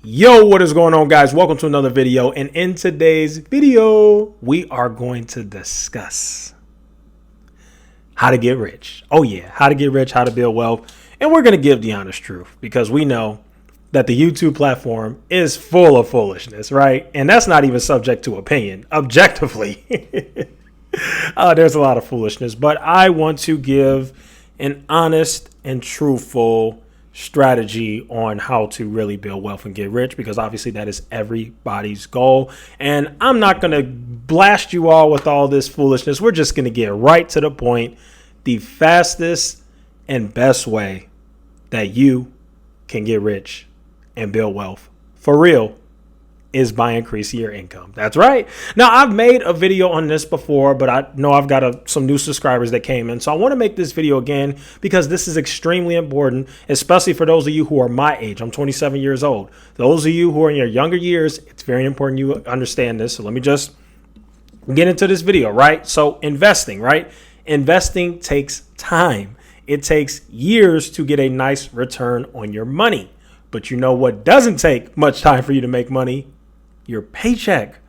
Yo, what is going on, guys? Welcome to another video. And in today's video, we are going to discuss how to get rich. Oh yeah, how to get rich, how to build wealth. And we're going to give the honest truth because we know that the YouTube platform is full of foolishness, right? And that's not even subject to opinion. Objectively, there's a lot of foolishness, but I want to give an honest and truthful strategy on how to really build wealth and get rich, because obviously that is everybody's goal. And I'm not going to blast you all with all this foolishness. We're just going to get right to the point. The fastest and best way that you can get rich and build wealth for real is by increasing your income. That's right. Now, I've made a video on this before, but I know I've got some new subscribers that came in. So I want to make this video again because this is extremely important, especially for those of you who are my age. I'm 27 years old. Those of you who are in your younger years, it's very important you understand this. So let me just get into this video, right? So investing, right? Investing takes time. It takes years to get a nice return on your money. But you know what doesn't take much time for you to make money? Your paycheck.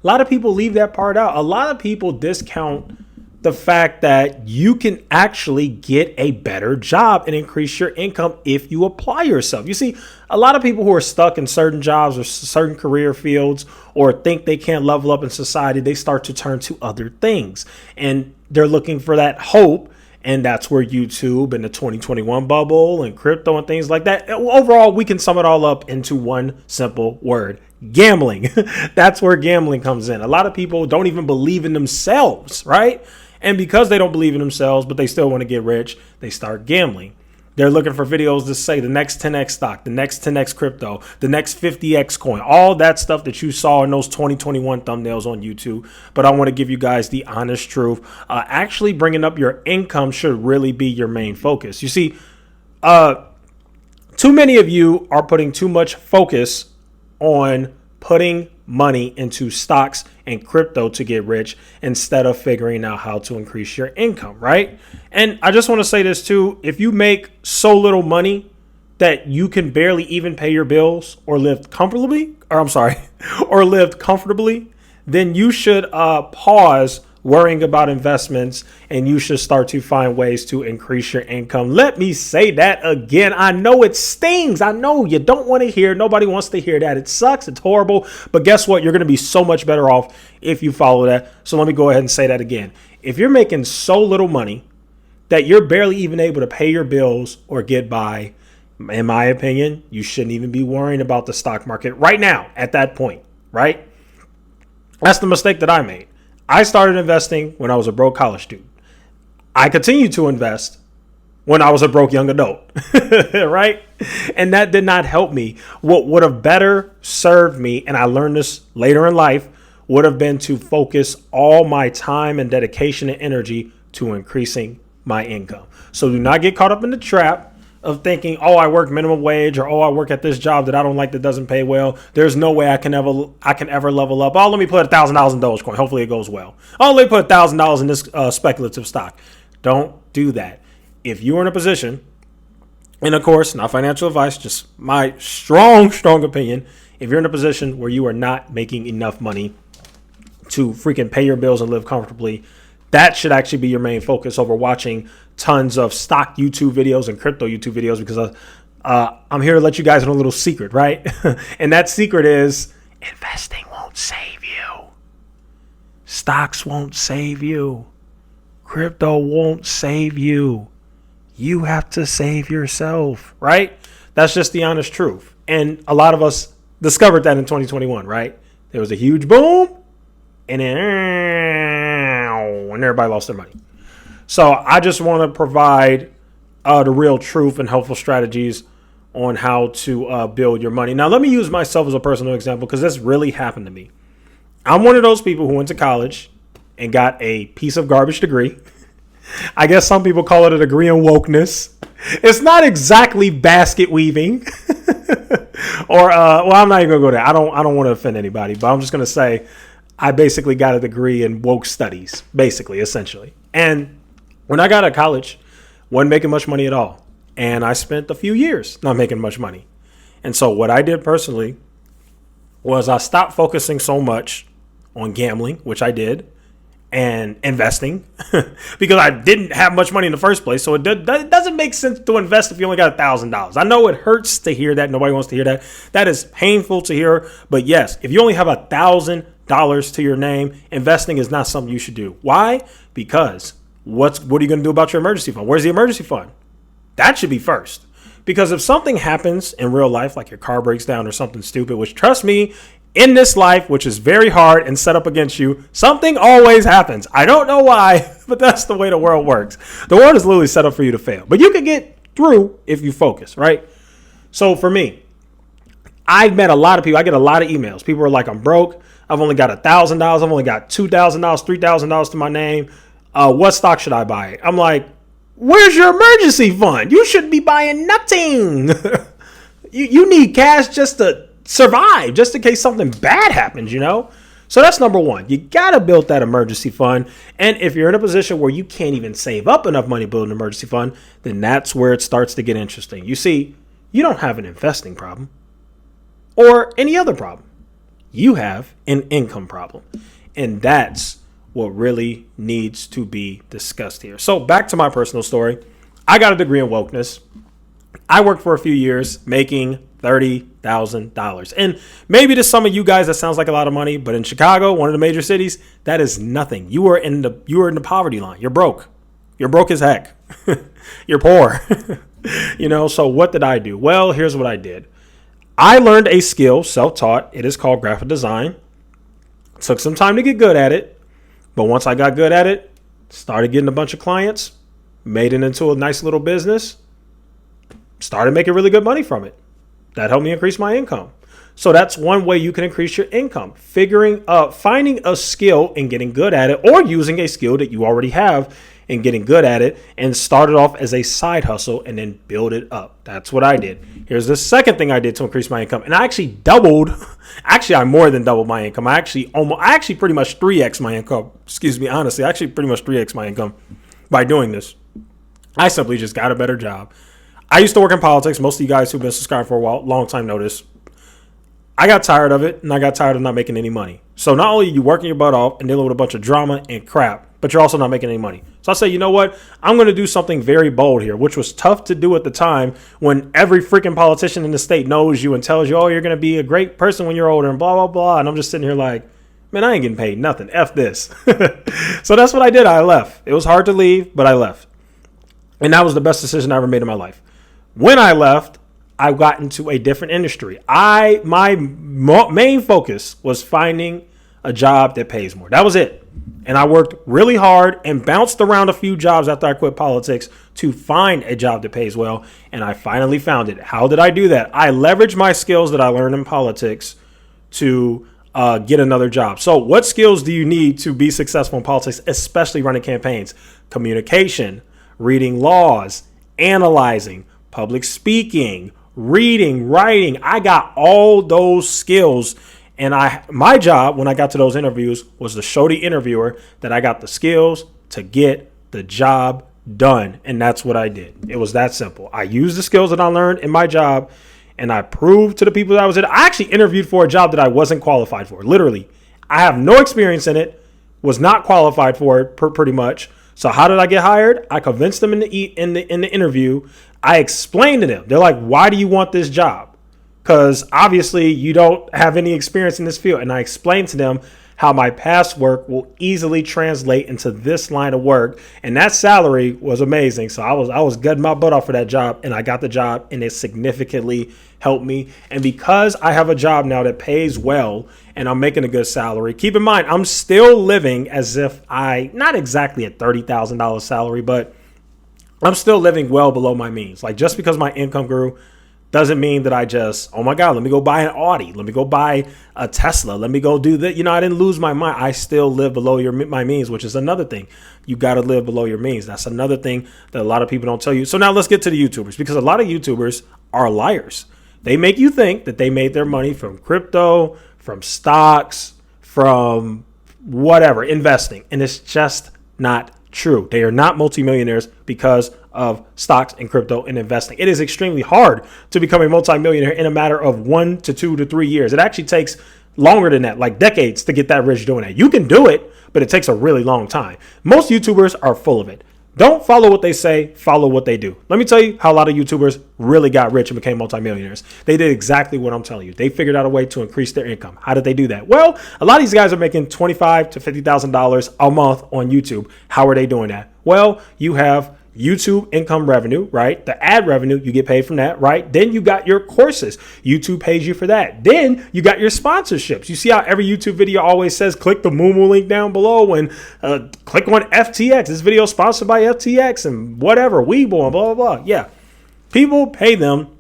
A lot of people leave that part out. A lot of people discount the fact that you can actually get a better job and increase your income if you apply yourself. You see, a lot of people who are stuck in certain jobs or certain career fields or think they can't level up in society, they start to turn to other things and they're looking for that hope. And that's where YouTube and the 2021 bubble and crypto and things like that. Overall, we can sum it all up into one simple word: gambling. That's where gambling comes in. A lot of people don't even believe in themselves, right? And because they don't believe in themselves, but they still want to get rich, they start gambling. They're looking for videos to say the next 10x stock, the next 10x crypto, the next 50x coin, all that stuff that you saw in those 2021 thumbnails on YouTube. But I want to give you guys the honest truth. Actually bringing up your income should really be your main focus. You see, too many of you are putting too much focus on putting money into stocks and crypto to get rich instead of figuring out how to increase your income, right? And I just want to say this too. If you make so little money that you can barely even pay your bills or live comfortably, then you should pause worrying about investments and you should start to find ways to increase your income. Let me say that again. I know it stings. I know you don't want to hear. Nobody wants to hear that. It sucks. It's horrible. But guess what? You're going to be so much better off if you follow that. So let me go ahead and say that again. If you're making so little money that you're barely even able to pay your bills or get by, in my opinion, you shouldn't even be worrying about the stock market right now at that point, right? That's the mistake that I made. I started investing when I was a broke college student. I continued to invest when I was a broke young adult, right? And that did not help me. What would have better served me, and I learned this later in life, would have been to focus all my time and dedication and energy to increasing my income. So do not get caught up in the trap of thinking, oh, I work minimum wage, or oh, I work at this job that I don't like that doesn't pay well. There's no way I can ever level up. Oh, let me put $1,000 in Dogecoin. Hopefully it goes well. Oh, let me put $1,000 in this speculative stock. Don't do that. If you're in a position, and of course, not financial advice, just my strong opinion. If you're in a position where you are not making enough money to freaking pay your bills and live comfortably, that should actually be your main focus over watching tons of stock YouTube videos and crypto YouTube videos, because I'm here to let you guys know a little secret, right? And that secret is investing won't save you. Stocks won't save you. Crypto won't save you. You have to save yourself, right? That's just the honest truth. And a lot of us discovered that in 2021, right? There was a huge boom and then everybody lost their money. So I just want to provide the real truth and helpful strategies on how to build your money. Now, let me use myself as a personal example because this really happened to me. I'm one of those people who went to college and got a piece of garbage degree. I guess some people call it a degree in wokeness. It's not exactly basket weaving. Or, well, I'm not even going to go there. I don't want to offend anybody, but I'm just going to say I basically got a degree in woke studies, essentially. And when I got out of college, wasn't making much money at all. And I spent a few years not making much money. And so what I did personally was I stopped focusing so much on gambling, which I did, and investing because I didn't have much money in the first place. So it doesn't make sense to invest if you only got $1,000. I know it hurts to hear that. Nobody wants to hear that. That is painful to hear. But yes, if you only have $1,000 to your name, investing is not something you should do. Why? Because what are you going to do about your emergency fund? Where's the emergency fund? That should be first. Because if something happens in real life, like your car breaks down or something stupid, which trust me, in this life, which is very hard and set up against you, something always happens. I don't know why, but that's the way the world works. The world is literally set up for you to fail. But you can get through if you focus, right? So for me, I've met a lot of people. I get a lot of emails. People are like, I'm broke. I've only got $1,000. I've only got $2,000, $3,000 to my name. What stock should I buy? I'm like, where's your emergency fund? You shouldn't be buying nothing. you need cash just to survive, just in case something bad happens, you know? So that's number one. You got to build that emergency fund. And if you're in a position where you can't even save up enough money to build an emergency fund, then that's where it starts to get interesting. You see, you don't have an investing problem or any other problem. You have an income problem. And that's what really needs to be discussed here. So back to my personal story. I got a degree in wokeness. I worked for a few years making $30,000. And maybe to some of you guys that sounds like a lot of money, but in Chicago, one of the major cities, that is nothing. You are in the poverty line. You're broke. You're broke as heck. You're poor. You know, so what did I do? Well, here's what I did. I learned a skill, self-taught. It is called graphic design. It took some time to get good at it, but once I got good at it, started getting a bunch of clients, made it into a nice little business, started making really good money from it. That helped me increase my income. So that's one way you can increase your income. Finding a skill and getting good at it, or using a skill that you already have and getting good at it, and start it off as a side hustle and then build it up. That's what I did. Here's the second thing I did to increase my income. And I actually I more than doubled my income. I actually pretty much 3x my income. Honestly, I actually pretty much 3x my income by doing this. I simply just got a better job. I used to work in politics. Most of you guys who've been subscribed for a while, long time notice. I got tired of it, and I got tired of not making any money. So not only are you working your butt off and dealing with a bunch of drama and crap, but you're also not making any money. So I say, you know what? I'm going to do something very bold here, which was tough to do at the time when every freaking politician in the state knows you and tells you, oh, you're going to be a great person when you're older and blah, blah, blah. And I'm just sitting here like, man, I ain't getting paid nothing. F this. So that's what I did. I left. It was hard to leave, but I left. And that was the best decision I ever made in my life. When I left, I got into a different industry. My main focus was finding a job that pays more. That was it. And I worked really hard and bounced around a few jobs after I quit politics to find a job that pays well. And I finally found it. How did I do that? I leveraged my skills that I learned in politics to get another job. So what skills do you need to be successful in politics, especially running campaigns? Communication, reading laws, analyzing, public speaking, reading, writing. I got all those skills. And my job when I got to those interviews was to show the interviewer that I got the skills to get the job done. And that's what I did. It was that simple. I used the skills that I learned in my job, and I proved to the people that I was in. I actually interviewed for a job that I wasn't qualified for. Literally, I have no experience in it, was not qualified for it pretty much. So how did I get hired? I convinced them in the interview. I explained to them. They're like, why do you want this job? Because obviously you don't have any experience in this field. And I explained to them how my past work will easily translate into this line of work. And that salary was amazing. So I was gutting my butt off for that job, and I got the job, and it significantly helped me. And because I have a job now that pays well and I'm making a good salary, keep in mind, I'm still living as if not exactly a $30,000 salary, but I'm still living well below my means. Like, just because my income grew doesn't mean that I just, oh my God, let me go buy an Audi. Let me go buy a Tesla. Let me go do that. I didn't lose my mind. I still live below my means, which is another thing. You got to live below your means. That's another thing that a lot of people don't tell you. So now let's get to the YouTubers, because a lot of YouTubers are liars. They make you think that they made their money from crypto, from stocks, from whatever, investing. And it's just not true. They are not multimillionaires because of stocks and crypto and investing. It is extremely hard to become a multimillionaire in a matter of 1 to 2 to 3 years. It actually takes longer than that, like decades, to get that rich doing that. You can do it, but it takes a really long time. Most YouTubers are full of it. Don't follow what they say, follow what they do. Let me tell you how a lot of YouTubers really got rich and became multimillionaires. They did exactly what I'm telling you. They figured out a way to increase their income. How did they do that? Well, a lot of these guys are making $25,000 to $50,000 a month on YouTube. How are they doing that? Well, you have YouTube income revenue, right? The ad revenue, you get paid from that, right? Then you got your courses. YouTube pays you for that. Then you got your sponsorships. You see how every YouTube video always says, click the Moomoo link down below and click on FTX. This video is sponsored by FTX and whatever, Weeble and blah, blah, blah. Yeah. People pay them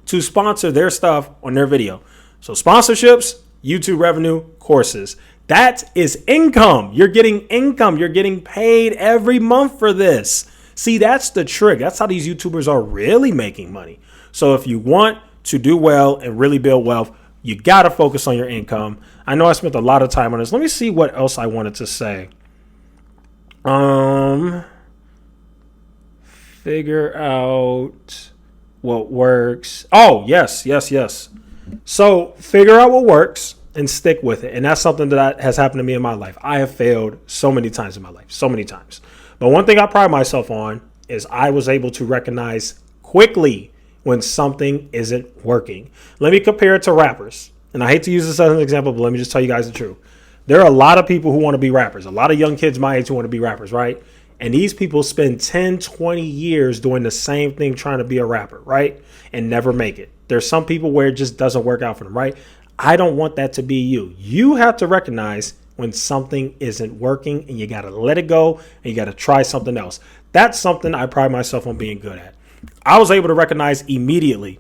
to sponsor their stuff on their video. So sponsorships, YouTube revenue, courses. That is income. You're getting income. You're getting paid every month for this. See, that's the trick. That's how these YouTubers are really making money. So if you want to do well and really build wealth, you got to focus on your income. I know I spent a lot of time on this. Let me see what else I wanted to say. Figure out what works. Oh, yes. So figure out what works and stick with it. And that's something that has happened to me in my life. I have failed so many times in my life, so many times. But one thing I pride myself on is I was able to recognize quickly when something isn't working. Let me compare it to rappers. And I hate to use this as an example, but let me just tell you guys the truth. There are a lot of people who want to be rappers. A lot of young kids my age who want to be rappers, right? And these people spend 10, 20 years doing the same thing trying to be a rapper, right? And never make it. There's some people where it just doesn't work out for them, right? I don't want that to be you. You have to recognize when something isn't working and you got to let it go and you got to try something else. That's something I pride myself on being good at. I was able to recognize immediately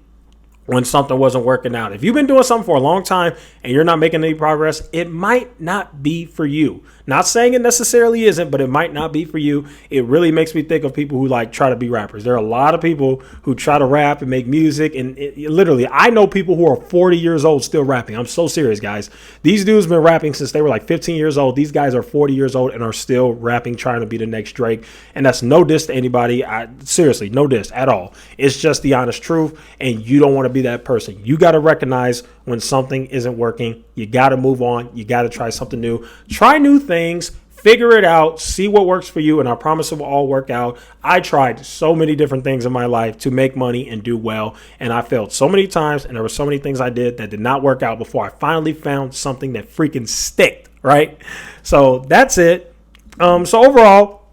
when something wasn't working out. If you've been doing something for a long time and you're not making any progress, it might not be for you. Not saying it necessarily isn't, but it might not be for you. It really makes me think of people who like try to be rappers. There are a lot of people who try to rap and make music. And literally, I know people who are 40 years old still rapping. I'm so serious, guys. These dudes been rapping since they were like 15 years old. These guys are 40 years old and are still rapping, trying to be the next Drake. And that's no diss to anybody. Seriously, no diss at all. It's just the honest truth. And you don't want to be that person. You got to recognize when something isn't working. You got to move on. You got to try something new. Try new things. Figure it out. See what works for you. And I promise it will all work out. I tried so many different things in my life to make money and do well. And I failed so many times. And there were so many things I did that did not work out before I finally found something that freaking sticked. Right? So that's it. So overall,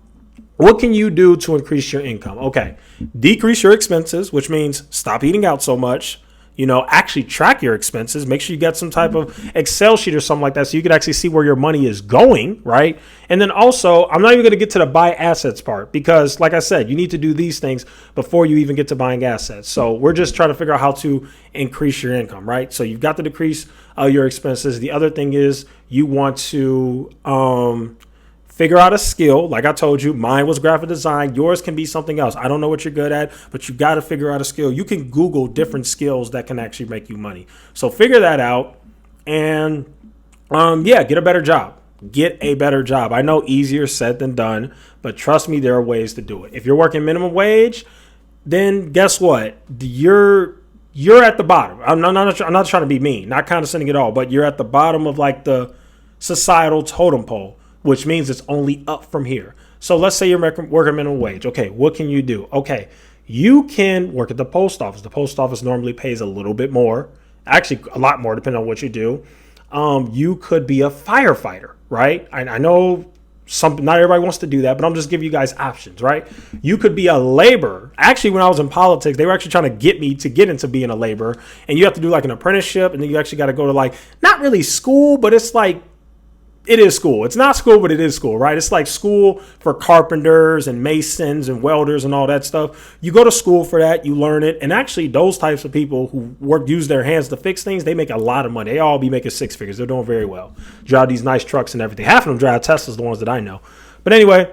what can you do to increase your income? Okay. Decrease your expenses, which means stop eating out so much. Actually track your expenses. Make sure you got some type of Excel sheet or something like that so you can actually see where your money is going, right? And then also, I'm not even going to get to the buy assets part because, like I said, you need to do these things before you even get to buying assets. So we're just trying to figure out how to increase your income, right? So you've got to decrease your expenses. The other thing is you want to figure out a skill. Like I told you, mine was graphic design. Yours can be something else. I don't know what you're good at, but you got to figure out a skill. You can Google different skills that can actually make you money. So figure that out and get a better job. Get a better job. I know easier said than done, but trust me, there are ways to do it. If you're working minimum wage, then guess what? You're at the bottom. I'm not trying to be mean, not condescending at all, but you're at the bottom of like the societal totem pole, which means it's only up from here. So let's say you're working minimum wage. Okay, what can you do? Okay, you can work at the post office. The post office normally pays a little bit more, actually a lot more depending on what you do. You could be a firefighter, right? I know not everybody wants to do that, but I'm just giving you guys options, right? You could be a laborer. Actually, when I was in politics, they were actually trying to get me to get into being a laborer. And you have to do like an apprenticeship, and then you actually got to go to like, not really school, but it's like, it is school. It's not school, but it is school, right? It's like school for carpenters and masons and welders and all that stuff. You go to school for that. You learn it. And actually, those types of people who use their hands to fix things, they make a lot of money. They all be making six figures. They're doing very well. Drive these nice trucks and everything. Half of them drive Teslas, the ones that I know. But anyway,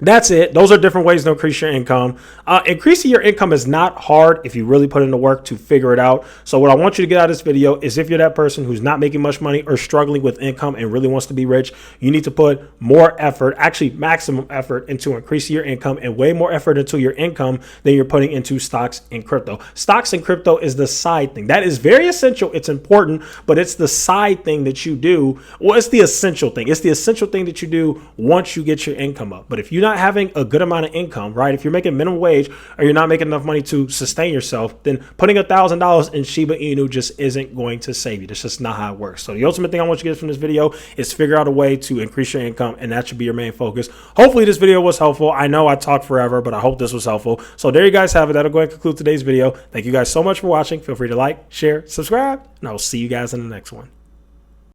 That's it. Those are different ways to increase your income. Increasing your income is not hard if you really put in the work to figure it out. So what I want you to get out of this video is if you're that person who's not making much money or struggling with income and really wants to be rich, you need to put more effort, actually maximum effort, into increasing your income, and way more effort into your income than you're putting into stocks and crypto. Stocks and crypto is the side thing. That is very essential. It's important, but it's the side thing that you do. Well, it's the essential thing. It's the essential thing that you do once you get your income up. But if you not having a good amount of income, right? If you're making minimum wage or you're not making enough money to sustain yourself, then putting $1,000 in Shiba Inu just isn't going to save you. That's just not how it works. So the ultimate thing I want you to get from this video is figure out a way to increase your income, and that should be your main focus. Hopefully this video was helpful. I know I talked forever, but I hope this was helpful. So there you guys have it. That'll go ahead and conclude today's video. Thank you guys so much for watching. Feel free to like, share, subscribe, and I will see you guys in the next one.